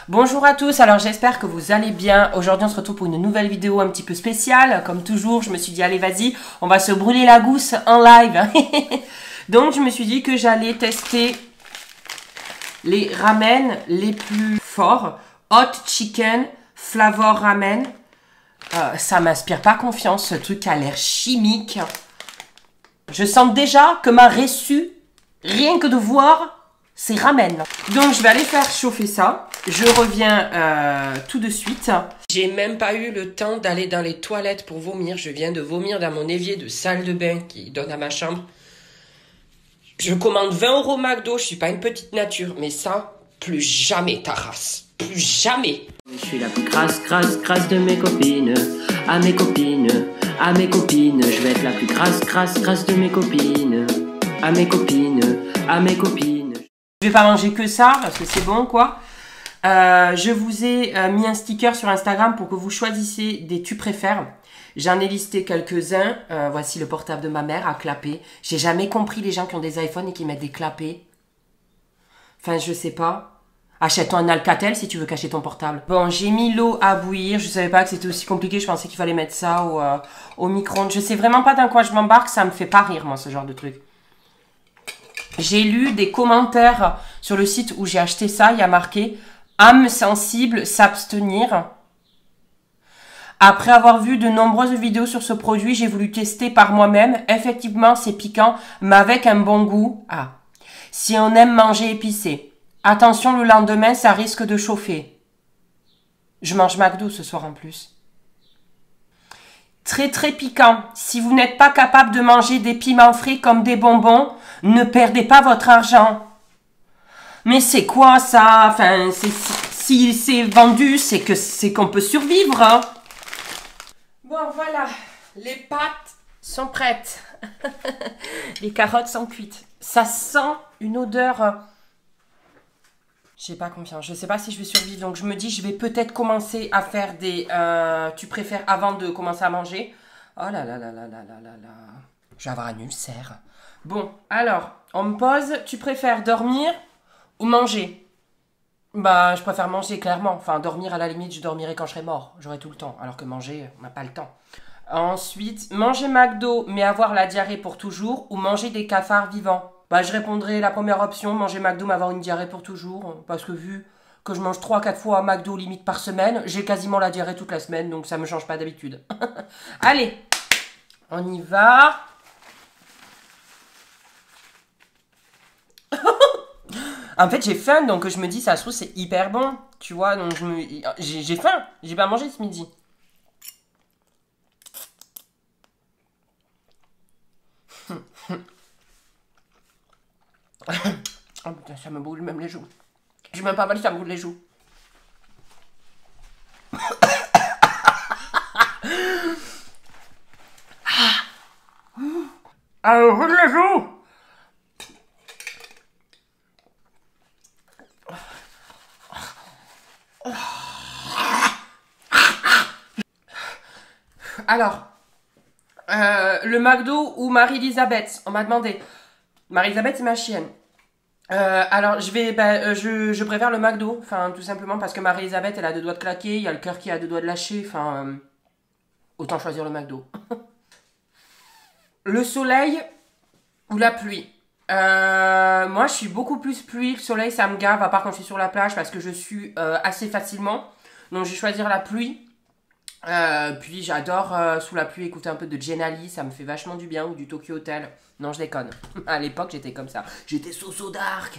Bonjour à tous, alors j'espère que vous allez bien. Aujourd'hui on se retrouve pour une nouvelle vidéo un petit peu spéciale. Comme toujours, je me suis dit allez vas-y, on va se brûler la gousse en live. Donc je me suis dit que j'allais tester les ramen les plus forts. Hot Chicken Flavor Ramen. Ça m'inspire pas confiance, ce truc a l'air chimique. Je sens déjà que ma reçue, rien que de voir, c'est ramen. Donc je vais aller faire chauffer ça. Je reviens tout de suite. J'ai même pas eu le temps d'aller dans les toilettes pour vomir. Je viens de vomir dans mon évier de salle de bain qui donne à ma chambre. Je commande 20 € McDo. Je suis pas une petite nature. Mais ça, plus jamais ta race. Plus jamais. Je suis la plus crasse de mes copines. À mes copines, je vais être la plus crasse de mes copines. À mes copines. Je vais pas manger que ça parce que c'est bon quoi. Je vous ai mis un sticker sur Instagram pour que vous choisissiez des tu préfères. J'en ai listé quelques-uns. Voici le portable de ma mère à clapper. J'ai jamais compris les gens qui ont des iPhones et qui mettent des clapets. Enfin, je sais pas. Achète-toi un Alcatel si tu veux cacher ton portable. Bon, j'ai mis l'eau à bouillir. Je savais pas que c'était aussi compliqué. Je pensais qu'il fallait mettre ça au micro-ondes. Je sais vraiment pas dans quoi je m'embarque. Ça me fait pas rire, moi, ce genre de truc. J'ai lu des commentaires sur le site où j'ai acheté ça. Il y a marqué « Âme sensible, s'abstenir ». Après avoir vu de nombreuses vidéos sur ce produit, j'ai voulu tester par moi-même. Effectivement, c'est piquant, mais avec un bon goût. Ah, si on aime manger épicé. Attention, le lendemain, ça risque de chauffer. Je mange McDo ce soir en plus. Très très piquant. Si vous n'êtes pas capable de manger des piments frits comme des bonbons, ne perdez pas votre argent. Mais c'est quoi ça? Enfin, si c'est vendu, c'est qu'on peut survivre. Hein. Bon, voilà. Les pâtes sont prêtes. Les carottes sont cuites. Ça sent une odeur... J'ai pas confiance. Je sais pas si je vais survivre. Donc je me dis, je vais peut-être commencer à faire des... tu préfères avant de commencer à manger. Oh là là là là là là là là. Je vais avoir un ulcère. Bon, alors, on me pose, tu préfères dormir ou manger? Bah, je préfère manger, clairement. Enfin, dormir, à la limite, je dormirai quand je serai mort. J'aurai tout le temps. Alors que manger, on n'a pas le temps. Ensuite, manger McDo, mais avoir la diarrhée pour toujours, ou manger des cafards vivants? Bah, je répondrai la première option, manger McDo, mais avoir une diarrhée pour toujours. Parce que vu que je mange 3-4 fois McDo limite par semaine, j'ai quasiment la diarrhée toute la semaine, donc ça me change pas d'habitude. Allez, on y va. En fait, j'ai faim, donc je me dis, ça se trouve, c'est hyper bon. Tu vois, donc j'ai faim. J'ai pas mangé ce midi. Oh putain, ça me brûle même les joues. J'ai même pas avalé, ça me brûle les joues. Ah, brûle les joues. Alors, le McDo ou Marie-Elisabeth? On m'a demandé. Marie-Elisabeth, c'est ma chienne. Alors, je préfère le McDo. Enfin, tout simplement parce que Marie-Elisabeth, elle a deux doigts de claquer. Il y a le cœur qui a deux doigts de lâcher. Enfin, autant choisir le McDo. Le soleil ou la pluie? Moi, je suis beaucoup plus pluie. Le soleil, ça me gave, à part quand je suis sur la plage parce que je sue assez facilement. Donc, je vais choisir la pluie. Puis j'adore sous la pluie écouter un peu de Jenali, ça me fait vachement du bien, ou du Tokyo Hotel. Non, je déconne. À l'époque, j'étais comme ça. J'étais so dark.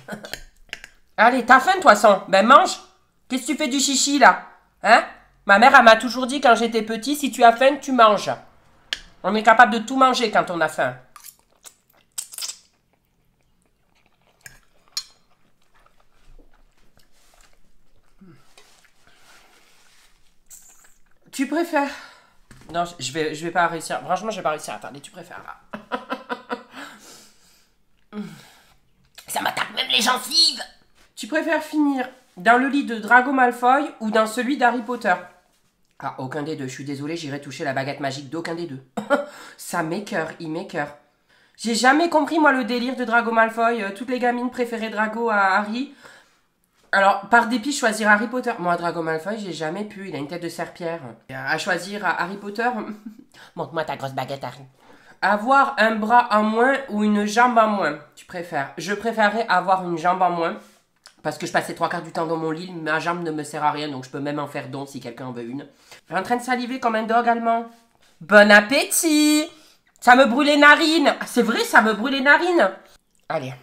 Allez, t'as faim, toi, sang? Ben, mange. Qu'est-ce que tu fais du chichi, là? Hein? Ma mère, elle m'a toujours dit quand j'étais petit, si tu as faim, tu manges. On est capable de tout manger quand on a faim. Tu préfères... Non, je vais pas réussir. Franchement, je vais pas réussir à faire des tu préfères là. Ça m'attaque même les gencives. Tu préfères finir dans le lit de Drago Malfoy ou dans celui d'Harry Potter? Ah, aucun des deux. Je suis désolée, j'irai toucher la baguette magique d'aucun des deux. Ça m'écoeure, il m'écoeure. J'ai jamais compris, moi, le délire de Drago Malfoy. Toutes les gamines préféraient Drago à Harry. Alors, par dépit, choisir Harry Potter. Moi, Drago Malfoy, j'ai jamais pu. Il a une tête de serpillère. À choisir Harry Potter... Montre-moi ta grosse baguette, Harry. Avoir un bras en moins ou une jambe en moins, tu préfères? Je préférerais avoir une jambe en moins. Parce que je passais 3/4 du temps dans mon lit. Ma jambe ne me sert à rien, donc je peux même en faire don si quelqu'un en veut une. Je suis en train de saliver comme un dog allemand. Bon appétit! Ça me brûle les narines. C'est vrai, ça me brûle les narines. Allez,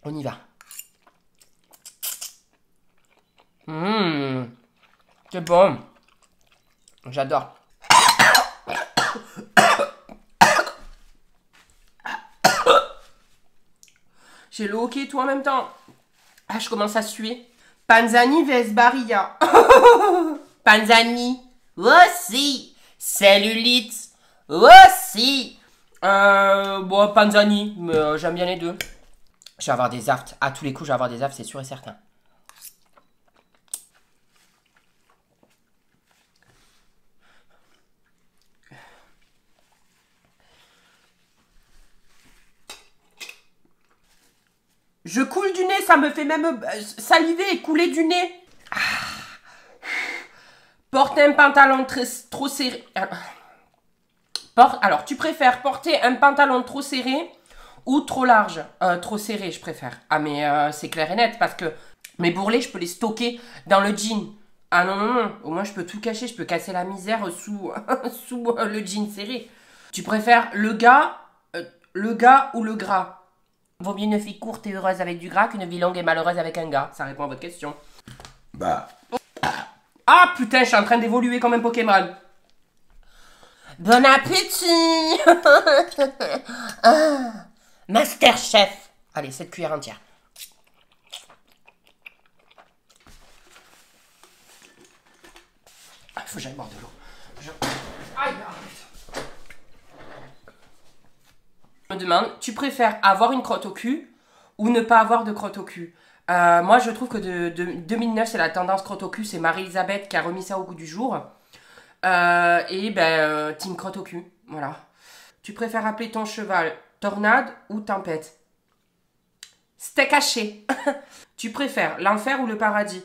on y va. C'est bon. J'adore. J'ai le hockey tout en même temps. Ah, je commence à suer. Panzani vs Barilla. Panzani. Aussi. Cellulite. Aussi. Bon, Panzani. Mais j'aime bien les deux. Je vais avoir des aftes. À tous les coups, je vais avoir des aftes, c'est sûr et certain. Je coule du nez, ça me fait même saliver et couler du nez. Ah. Porter un pantalon trop serré. Alors, tu préfères porter un pantalon trop serré ou trop large? Trop serré, je préfère. Ah, mais c'est clair et net parce que mes bourrelets, je peux les stocker dans le jean. Ah non, non, non. Au moins, je peux tout cacher. Je peux casser la misère sous, sous le jean serré. Tu préfères le gars ou le gras? Vaut mieux une fille courte et heureuse avec du gras qu'une vie longue et malheureuse avec un gars. Ça répond à votre question. Bah. Ah putain, je suis en train d'évoluer comme un Pokémon. Bon appétit. Master Chef. Allez, 7 cuillères entières. Ah, faut que j'aille boire de l'eau. Aïe, arrête. Je me demande, tu préfères avoir une crotte au cul ou ne pas avoir de crotte au cul? Moi, je trouve que de 2009, c'est la tendance crotte au cul. C'est Marie-Elisabeth qui a remis ça au goût du jour. Team crotte au cul. Voilà. Tu préfères appeler ton cheval tornade ou tempête? Steak haché. Tu préfères l'enfer ou le paradis?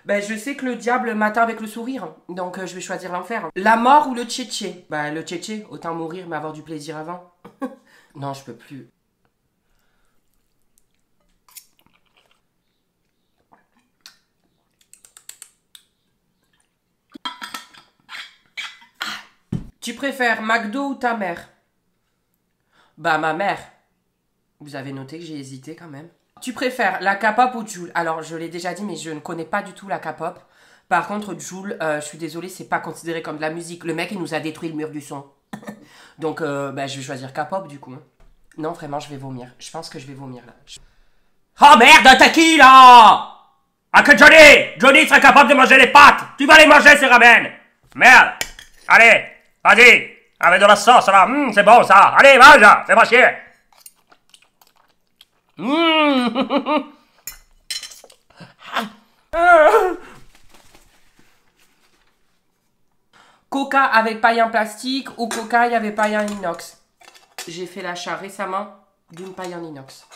Je sais que le diable m'attend avec le sourire. Donc, je vais choisir l'enfer. La mort ou le tchétché? Le tchétché, autant mourir mais avoir du plaisir avant. Non, je peux plus. Tu préfères McDo ou ta mère? Ma mère. Vous avez noté que j'ai hésité quand même. Tu préfères la K-pop ou Jul? Alors, je l'ai déjà dit, mais je ne connais pas du tout la K-pop. Par contre, Jul, je suis désolée, c'est pas considéré comme de la musique. Le mec, il nous a détruit le mur du son. Donc, je vais choisir K-pop du coup. Non, vraiment, je vais vomir. Je pense que je vais vomir là. Oh merde, t'as qui là? Ah que Johnny serait capable de manger les pâtes. Tu vas les manger ces ramen. Merde. Allez, vas-y. Avec de la sauce là, c'est bon ça. Allez, mange, fais-moi chier. Coca avec paille en plastique ou Coca avec paille en inox? J'ai fait l'achat récemment d'une paille en inox.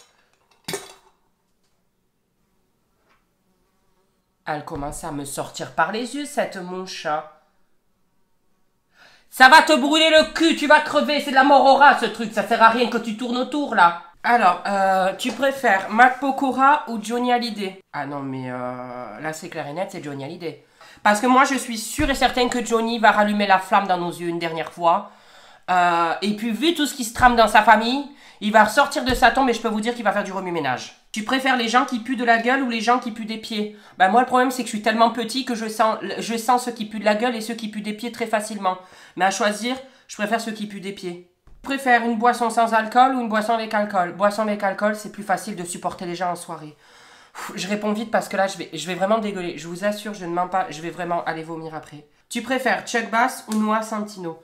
Elle commence à me sortir par les yeux, cette mouche. Ça va te brûler le cul, tu vas crever, c'est de la mort au rat ce truc, ça sert à rien que tu tournes autour là. Alors, tu préfères Mac Pokora ou Johnny Hallyday? Ah non mais là c'est clair et net, c'est Johnny Hallyday. Parce que moi je suis sûre et certaine que Johnny va rallumer la flamme dans nos yeux une dernière fois. Et puis vu tout ce qui se trame dans sa famille, il va ressortir de sa tombe et je peux vous dire qu'il va faire du remue-ménage. Tu préfères les gens qui puent de la gueule ou les gens qui puent des pieds? Moi le problème c'est que je suis tellement petit que je sens ceux qui puent de la gueule et ceux qui puent des pieds très facilement. Mais à choisir, je préfère ceux qui puent des pieds. Tu préfères une boisson sans alcool ou une boisson avec alcool? Boisson avec alcool, c'est plus facile de supporter les gens en soirée. Je réponds vite parce que là je vais vraiment dégueuler. Je vous assure, je ne mens pas, je vais vraiment aller vomir après. Tu préfères Chuck Bass ou Noah Centineo?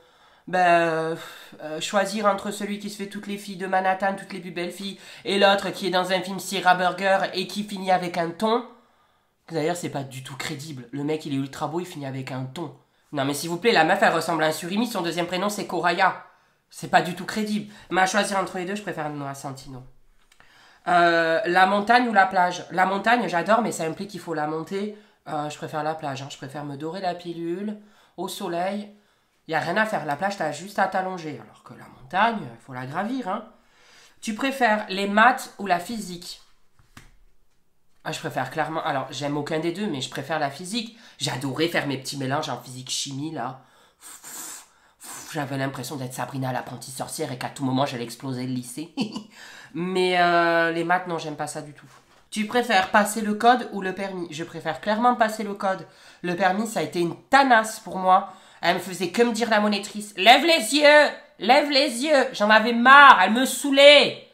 Choisir entre celui qui se fait toutes les filles de Manhattan, toutes les plus belles filles, et l'autre qui est dans un film Sierra Burger et qui finit avec un thon. D'ailleurs, c'est pas du tout crédible. Le mec, il est ultra beau, il finit avec un thon. Non, mais s'il vous plaît, la meuf, elle ressemble à un surimi, son deuxième prénom, c'est Koraya. C'est pas du tout crédible. Mais à choisir entre les deux, je préfère Noah Centineo. La montagne ou la plage? La montagne, j'adore, mais ça implique qu'il faut la monter. Je préfère la plage. Hein. Je préfère me dorer la pilule au soleil. Il n'y a rien à faire. La plage, tu as juste à t'allonger. Alors que la montagne, il faut la gravir. Hein. Tu préfères les maths ou la physique? Je préfère clairement... Alors, j'aime aucun des deux, mais je préfère la physique. J'adorais faire mes petits mélanges en physique-chimie, là. J'avais l'impression d'être Sabrina l'apprentie sorcière et qu'à tout moment, j'allais exploser le lycée. Mais les maths, non, j'aime pas ça du tout. Tu préfères passer le code ou le permis? Je préfère clairement passer le code. Le permis, ça a été une tanasse pour moi. Elle me faisait que me dire la monitrice. Lève les yeux! Lève les yeux! J'en avais marre, elle me saoulait.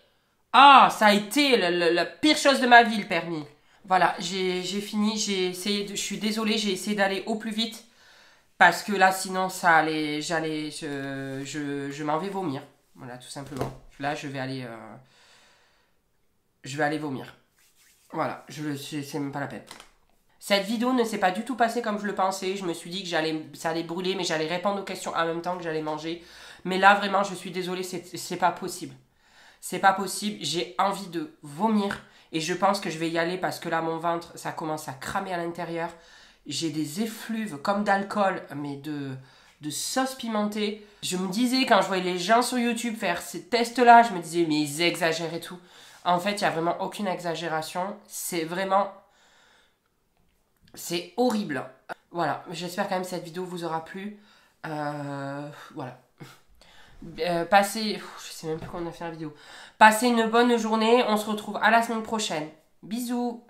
Ah, ça a été la pire chose de ma vie, le permis. Voilà, j'ai fini, je suis désolée, j'ai essayé d'aller au plus vite. Parce que là, sinon, je m'en vais vomir. Voilà, tout simplement. Là, je vais aller vomir. Voilà, c'est même pas la peine. Cette vidéo ne s'est pas du tout passée comme je le pensais. Je me suis dit que ça allait brûler, mais j'allais répondre aux questions en même temps que j'allais manger. Mais là, vraiment, je suis désolée, c'est pas possible. C'est pas possible, j'ai envie de vomir. Et je pense que je vais y aller parce que là, mon ventre, ça commence à cramer à l'intérieur. J'ai des effluves comme d'alcool, mais de sauce pimentée. Je me disais, quand je voyais les gens sur YouTube faire ces tests-là, je me disais, mais ils exagèrent et tout. En fait, il n'y a vraiment aucune exagération. C'est vraiment... C'est horrible. Voilà, j'espère quand même que cette vidéo vous aura plu. Voilà. Passez... Je sais même plus quand on a fait la vidéo. Passez une bonne journée. On se retrouve à la semaine prochaine. Bisous.